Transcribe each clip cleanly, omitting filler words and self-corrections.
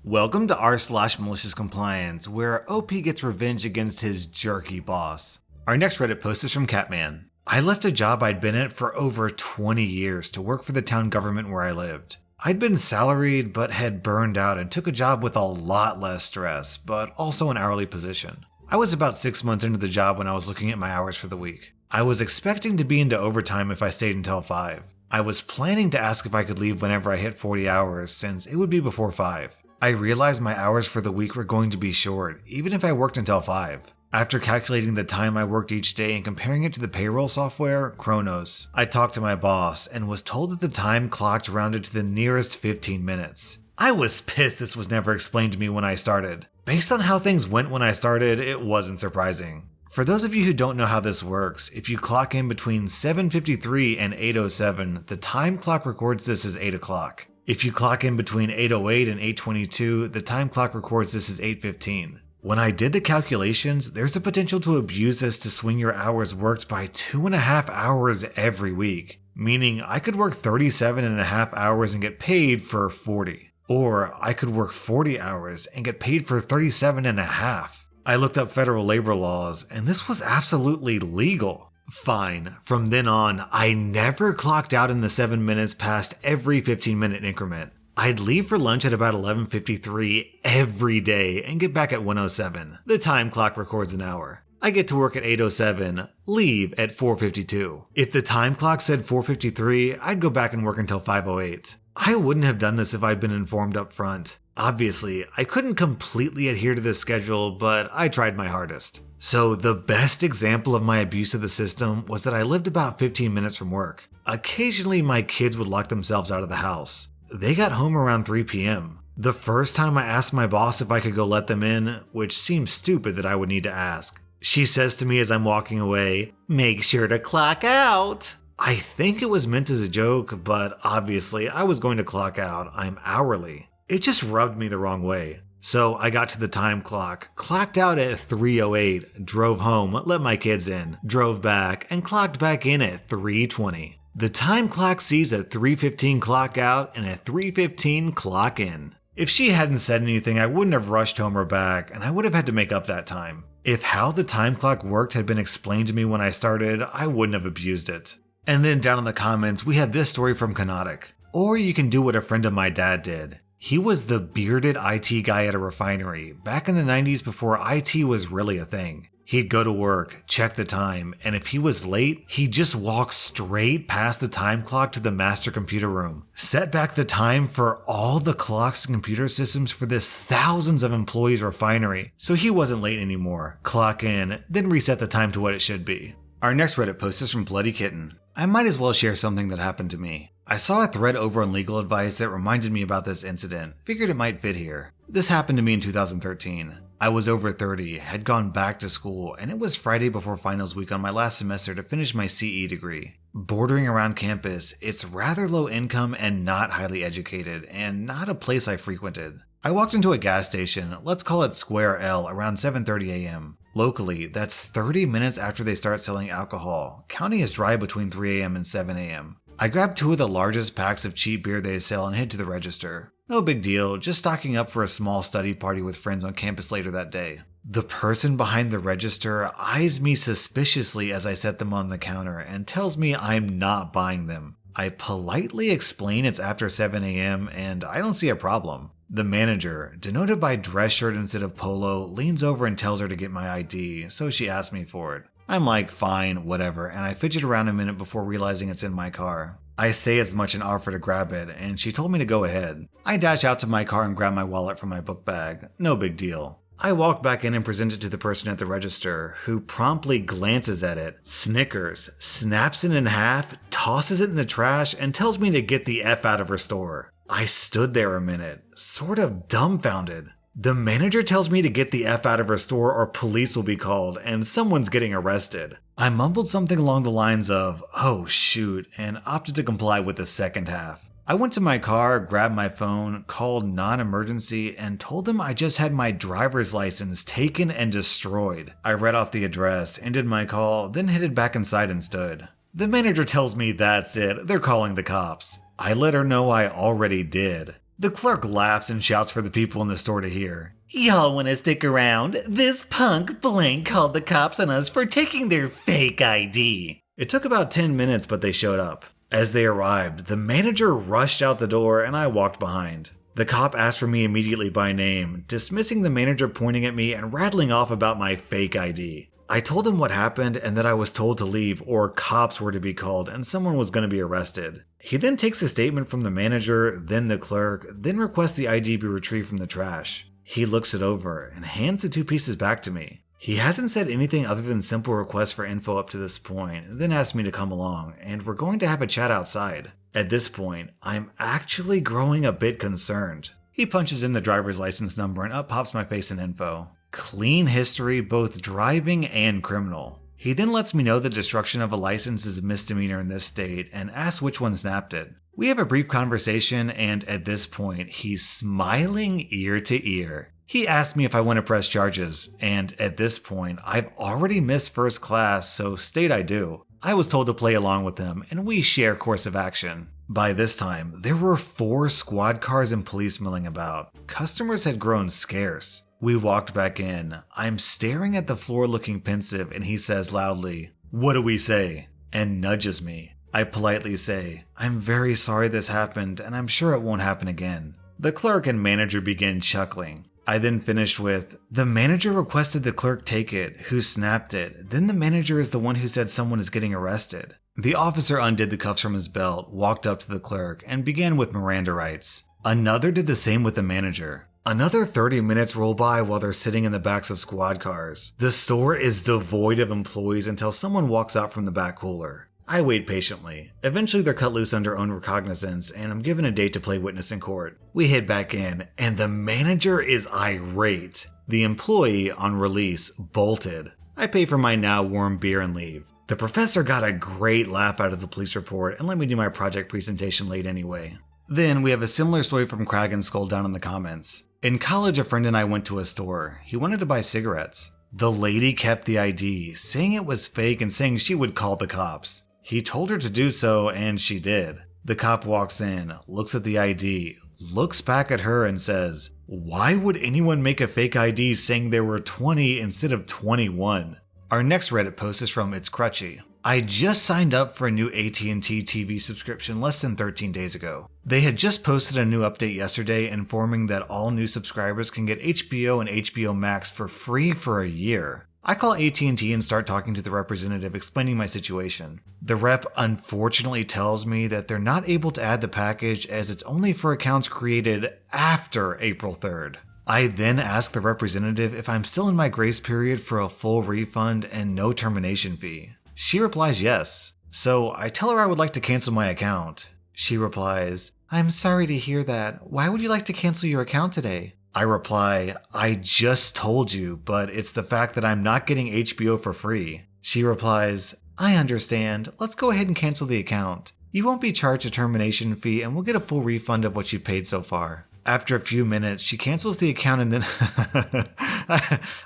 Welcome to r/Maliciouscompliance, where OP gets revenge against his jerky boss. Our next Reddit post is from Catman. I left a job I'd been at for over 20 years to work for the town government where I lived. I'd been salaried but had burned out and took a job with a lot less stress, but also an hourly position. I was about 6 months into the job when I was looking at my hours for the week. I was expecting to be into overtime if I stayed until 5. I was planning to ask if I could leave whenever I hit 40 hours since it would be before 5. I realized my hours for the week were going to be short, even if I worked until 5. After calculating the time I worked each day and comparing it to the payroll software, Kronos, I talked to my boss and was told that the time clocked rounded to the nearest 15 minutes. I was pissed this was never explained to me when I started. Based on how things went when I started, it wasn't surprising. For those of you who don't know how this works, if you clock in between 7:53 and 8:07, the time clock records this as 8 o'clock. If you clock in between 8:08 and 8:22, the time clock records this as 8:15. When I did the calculations, there's the potential to abuse this to swing your hours worked by 2.5 hours every week, meaning I could work 37.5 hours and get paid for 40. Or I could work 40 hours and get paid for 37.5. I looked up federal labor laws, and this was absolutely legal. Fine, from then on, I never clocked out in the 7 minutes past every 15-minute increment. I'd leave for lunch at about 11:53 every day and get back at 1:07. The time clock records an hour. I get to work at 8:07, leave at 4:52. If the time clock said 4:53, I'd go back and work until 5:08. I wouldn't have done this if I'd been informed up front. Obviously, I couldn't completely adhere to this schedule, but I tried my hardest. So the best example of my abuse of the system was that I lived about 15 minutes from work. Occasionally my kids would lock themselves out of the house. They got home around 3 p.m. The first time I asked my boss if I could go let them in, which seems stupid that I would need to ask. She says to me as I'm walking away, "Make sure to clock out." I think it was meant as a joke, but obviously I was going to clock out. I'm hourly. It just rubbed me the wrong way. So I got to the time clock, clocked out at 3:08, drove home, let my kids in, drove back, and clocked back in at 3:20. The time clock sees a 3:15 clock out and a 3:15 clock in. If she hadn't said anything, I wouldn't have rushed home or back, and I would have had to make up that time. If how the time clock worked had been explained to me when I started, I wouldn't have abused it. And then down in the comments, we have this story from Canonic. Or you can do what a friend of my dad did. He was the bearded IT guy at a refinery back in the 90s before IT was really a thing. He'd go to work, check the time, and if he was late, he'd just walk straight past the time clock to the master computer room, set back the time for all the clocks and computer systems for this thousands of employees refinery, so he wasn't late anymore, clock in, then reset the time to what it should be. Our next Reddit post is from Bloody Kitten. I might as well share something that happened to me. I saw a thread over on legal advice that reminded me about this incident, figured it might fit here. This happened to me in 2013. I was over 30, had gone back to school, and it was Friday before finals week on my last semester to finish my CE degree. Bordering around campus, it's rather low income and not highly educated, and not a place I frequented. I walked into a gas station, let's call it Square L, around 7:30 a.m. Locally, that's 30 minutes after they start selling alcohol. County is dry between 3 a.m. and 7 a.m. I grabbed 2 of the largest packs of cheap beer they sell and head to the register. No big deal, just stocking up for a small study party with friends on campus later that day. The person behind the register eyes me suspiciously as I set them on the counter and tells me I'm not buying them. I politely explain it's after 7 a.m. and I don't see a problem. The manager, denoted by dress shirt instead of polo, leans over and tells her to get my ID, so she asks me for it. I'm like, fine, whatever, and I fidget around a minute before realizing it's in my car. I say as much and offer to grab it, and she told me to go ahead. I dash out to my car and grab my wallet from my book bag. No big deal. I walk back in and present it to the person at the register, who promptly glances at it, snickers, snaps it in half, tosses it in the trash, and tells me to get the F out of her store. I stood there a minute, sort of dumbfounded. The manager tells me to get the F out of her store or police will be called and someone's getting arrested. I mumbled something along the lines of, "Oh shoot," and opted to comply with the second half. I went to my car, grabbed my phone, called non-emergency, and told them I just had my driver's license taken and destroyed. I read off the address, ended my call, then headed back inside and stood. The manager tells me that's it, they're calling the cops. I let her know I already did. The clerk laughs and shouts for the people in the store to hear. Y'all wanna stick around? This punk blank called the cops on us for taking their fake ID. It took about 10 minutes, but they showed up. As they arrived, the manager rushed out the door and I walked behind. The cop asked for me immediately by name, dismissing the manager pointing at me and rattling off about my fake ID. I told him what happened and that I was told to leave or cops were to be called and someone was going to be arrested. He then takes a statement from the manager, then the clerk, then requests the ID be retrieved from the trash. He looks it over and hands the 2 pieces back to me. He hasn't said anything other than simple requests for info up to this point, then asked me to come along, and we're going to have a chat outside. At this point, I'm actually growing a bit concerned. He punches in the driver's license number and up pops my face and info. Clean history, both driving and criminal. He then lets me know the destruction of a license is a misdemeanor in this state and asks which one snapped it. We have a brief conversation and at this point, he's smiling ear to ear. He asked me if I want to press charges, and at this point, I've already missed first class, so state I do. I was told to play along with him, and we share course of action. By this time, there were 4 squad cars and police milling about. Customers had grown scarce. We walked back in. I'm staring at the floor looking pensive, and he says loudly, "What do we say?" and nudges me. I politely say, "I'm very sorry this happened, and I'm sure it won't happen again." The clerk and manager begin chuckling. I then finished with, "The manager requested the clerk take it, who snapped it. Then the manager is the one who said someone is getting arrested." The officer undid the cuffs from his belt, walked up to the clerk, and began with Miranda rights. Another did the same with the manager. Another 30 minutes roll by while they're sitting in the backs of squad cars. The store is devoid of employees until someone walks out from the back cooler. I wait patiently. Eventually they're cut loose under own recognizance and I'm given a date to play witness in court. We head back in and the manager is irate. The employee, on release, bolted. I pay for my now warm beer and leave. The professor got a great laugh out of the police report and let me do my project presentation late anyway. Then we have a similar story from Crag and Skull down in the comments. In college, a friend and I went to a store. He wanted to buy cigarettes. The lady kept the ID, saying it was fake and saying she would call the cops. He told her to do so, and she did. The cop walks in, looks at the ID, looks back at her and says, "Why would anyone make a fake ID saying they were 20 instead of 21? Our next Reddit post is from It's Crutchy. I just signed up for a new AT&T TV subscription less than 13 days ago. They had just posted a new update yesterday informing that all new subscribers can get HBO and HBO Max for free for a year. I call AT&T and start talking to the representative explaining my situation. The rep unfortunately tells me that they're not able to add the package as it's only for accounts created after April 3rd. I then ask the representative if I'm still in my grace period for a full refund and no termination fee. She replies yes. So I tell her I would like to cancel my account. She replies, "I'm sorry to hear that. Why would you like to cancel your account today?" I reply, "I just told you, but it's the fact that I'm not getting HBO for free." She replies, "I understand. Let's go ahead and cancel the account. You won't be charged a termination fee and we'll get a full refund of what you've paid so far." After a few minutes, she cancels the account and then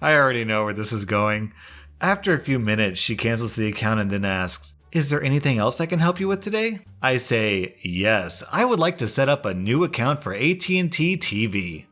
I already know where this is going. After a few minutes, she cancels the account and then asks, "Is there anything else I can help you with today?" I say, "Yes, I would like to set up a new account for AT&T TV."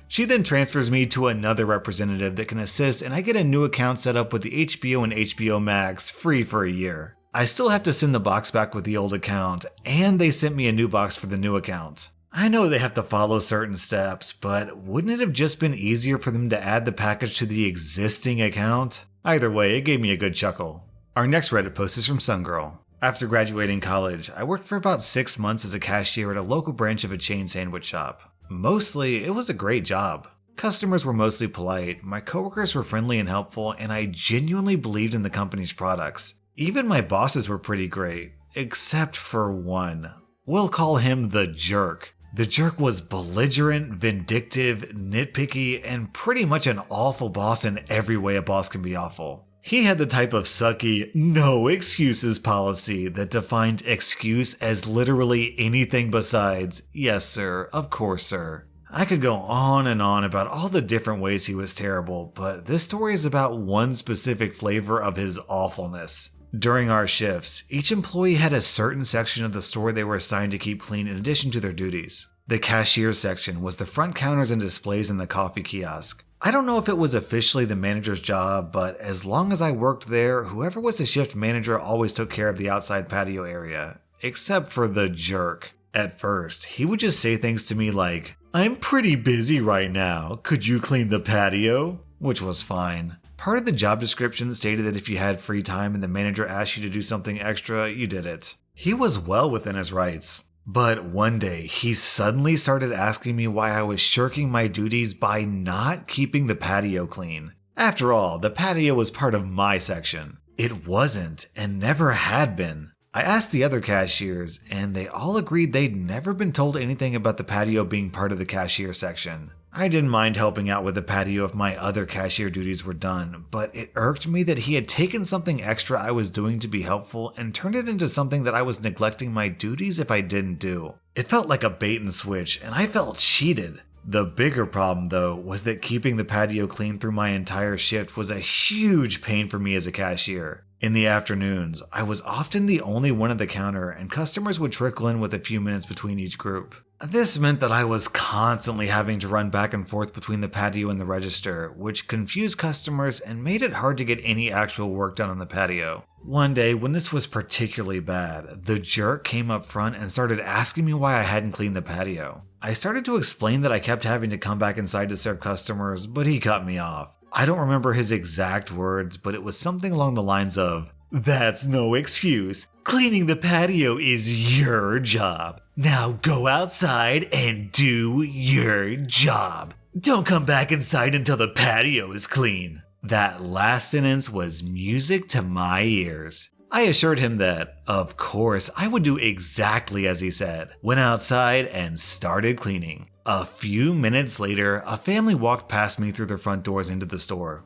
She then transfers me to another representative that can assist and I get a new account set up with the HBO and HBO Max free for a year. I still have to send the box back with the old account and they sent me a new box for the new account. I know they have to follow certain steps, but wouldn't it have just been easier for them to add the package to the existing account? Either way, it gave me a good chuckle. Our next Reddit post is from Sungirl. After graduating college, I worked for about 6 months as a cashier at a local branch of a chain sandwich shop. Mostly, it was a great job. Customers were mostly polite, my coworkers were friendly and helpful, and I genuinely believed in the company's products. Even my bosses were pretty great, except for one. We'll call him the jerk. The jerk was belligerent, vindictive, nitpicky, and pretty much an awful boss in every way a boss can be awful. He had the type of sucky, no excuses policy that defined excuse as literally anything besides, "Yes, sir, of course, sir." I could go on and on about all the different ways he was terrible, but this story is about one specific flavor of his awfulness. During our shifts, each employee had a certain section of the store they were assigned to keep clean in addition to their duties. The cashier section was the front counters and displays in the coffee kiosk. I don't know if it was officially the manager's job, but as long as I worked there, whoever was the shift manager always took care of the outside patio area. Except for the jerk. At first, he would just say things to me like, "I'm pretty busy right now. Could you clean the patio?" Which was fine. Part of the job description stated that if you had free time and the manager asked you to do something extra, you did it. He was well within his rights. But one day, he suddenly started asking me why I was shirking my duties by not keeping the patio clean. After all, the patio was part of my section. It wasn't, and never had been. I asked the other cashiers, and they all agreed they'd never been told anything about the patio being part of the cashier section. I didn't mind helping out with the patio if my other cashier duties were done, but it irked me that he had taken something extra I was doing to be helpful and turned it into something that I was neglecting my duties if I didn't do. It felt like a bait and switch, and I felt cheated. The bigger problem, though, was that keeping the patio clean through my entire shift was a huge pain for me as a cashier. In the afternoons, I was often the only one at the counter, and customers would trickle in with a few minutes between each group. This meant that I was constantly having to run back and forth between the patio and the register, which confused customers and made it hard to get any actual work done on the patio. One day, when this was particularly bad, the jerk came up front and started asking me why I hadn't cleaned the patio. I started to explain that I kept having to come back inside to serve customers, but he cut me off. I don't remember his exact words, but it was something along the lines of, "That's no excuse. Cleaning the patio is your job. Now go outside and do your job. Don't come back inside until the patio is clean." That last sentence was music to my ears. I assured him that, of course, I would do exactly as he said, went outside and started cleaning. A few minutes later, a family walked past me through their front doors into the store.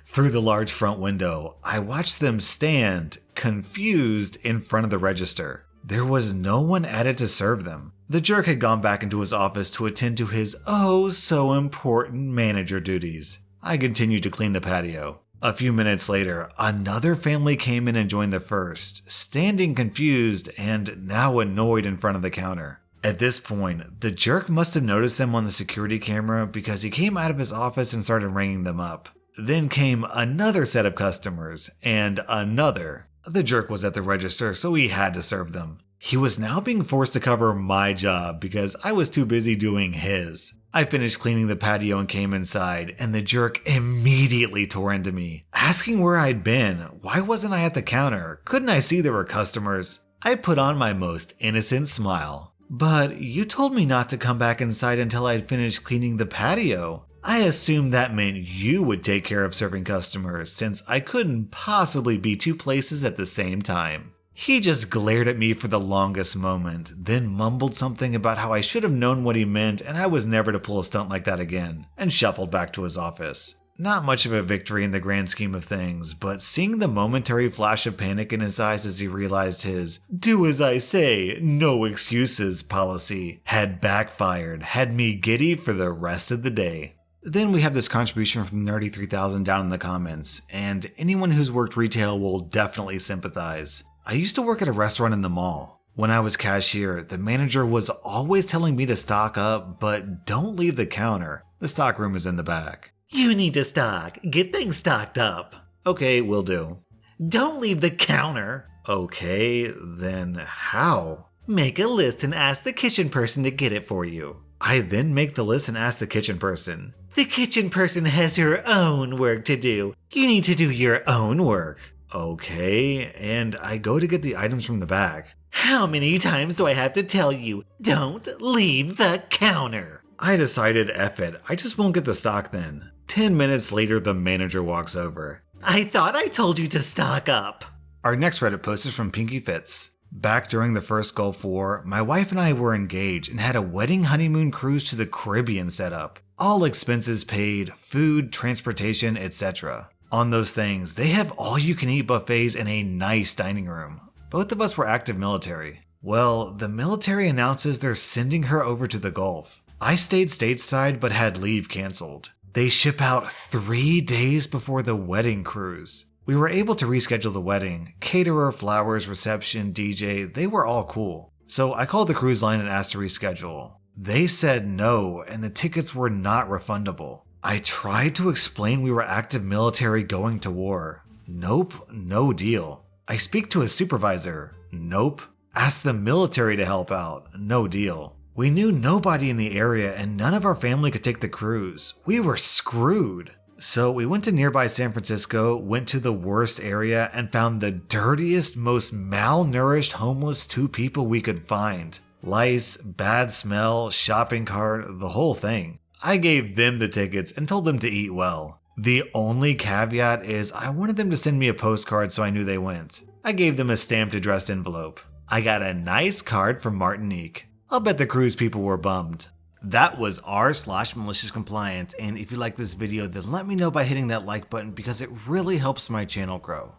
Through the large front window, I watched them stand, confused, in front of the register. There was no one at it to serve them. The jerk had gone back into his office to attend to his oh-so-important manager duties. I continued to clean the patio. A few minutes later, another family came in and joined the first, standing confused and now annoyed in front of the counter. At this point, the jerk must have noticed them on the security camera because he came out of his office and started ringing them up. Then came another set of customers, and another. The jerk was at the register, so he had to serve them. He was now being forced to cover my job because I was too busy doing his. I finished cleaning the patio and came inside, and the jerk immediately tore into me, asking where I'd been. Why wasn't I at the counter? Couldn't I see there were customers? I put on my most innocent smile. "But you told me not to come back inside until I'd finished cleaning the patio. I assumed that meant you would take care of serving customers, since I couldn't possibly be two places at the same time." He just glared at me for the longest moment, then mumbled something about how I should have known what he meant and I was never to pull a stunt like that again, and shuffled back to his office. Not much of a victory in the grand scheme of things, but seeing the momentary flash of panic in his eyes as he realized his "do as I say, no excuses" policy had backfired had me giddy for the rest of the day. Then we have this contribution from Nerdy3000 down in the comments, and anyone who's worked retail will definitely sympathize. I used to work at a restaurant in the mall. When I was cashier, the manager was always telling me to stock up, but don't leave the counter. The stock room is in the back. "You need to stock. Get things stocked up." "Okay, will do." "Don't leave the counter." "Okay, then how?" "Make a list and ask the kitchen person to get it for you." I then make the list and ask the kitchen person. "The kitchen person has her own work to do. You need to do your own work." "Okay," and I go to get the items from the back. "How many times do I have to tell you, don't leave the counter?" I decided, F it, I just won't get the stock then. 10 minutes later, the manager walks over. "I thought I told you to stock up." Our next Reddit post is from Pinky Fits. Back during the first Gulf War, my wife and I were engaged and had a wedding honeymoon cruise to the Caribbean set up. All expenses paid, food, transportation, etc. On those things, they have all-you-can-eat buffets in a nice dining room. Both of us were active military. Well, the military announces they're sending her over to the Gulf. I stayed stateside but had leave canceled. They ship out 3 days before the wedding cruise. We were able to reschedule the wedding. Caterer, flowers, reception, DJ, they were all cool. So I called the cruise line and asked to reschedule. They said no, and the tickets were not refundable. I tried to explain we were active military going to war. Nope, no deal. I speak to a supervisor. Nope. Ask the military to help out. No deal. We knew nobody in the area and none of our family could take the cruise. We were screwed. So we went to nearby San Francisco, went to the worst area, and found the dirtiest, most malnourished homeless 2 people we could find. Lice, bad smell, shopping cart, the whole thing. I gave them the tickets and told them to eat well. The only caveat is I wanted them to send me a postcard so I knew they went. I gave them a stamped addressed envelope. I got a nice card from Martinique. I'll bet the cruise people were bummed. That was r/maliciouscompliance, and if you like this video then let me know by hitting that like button because it really helps my channel grow.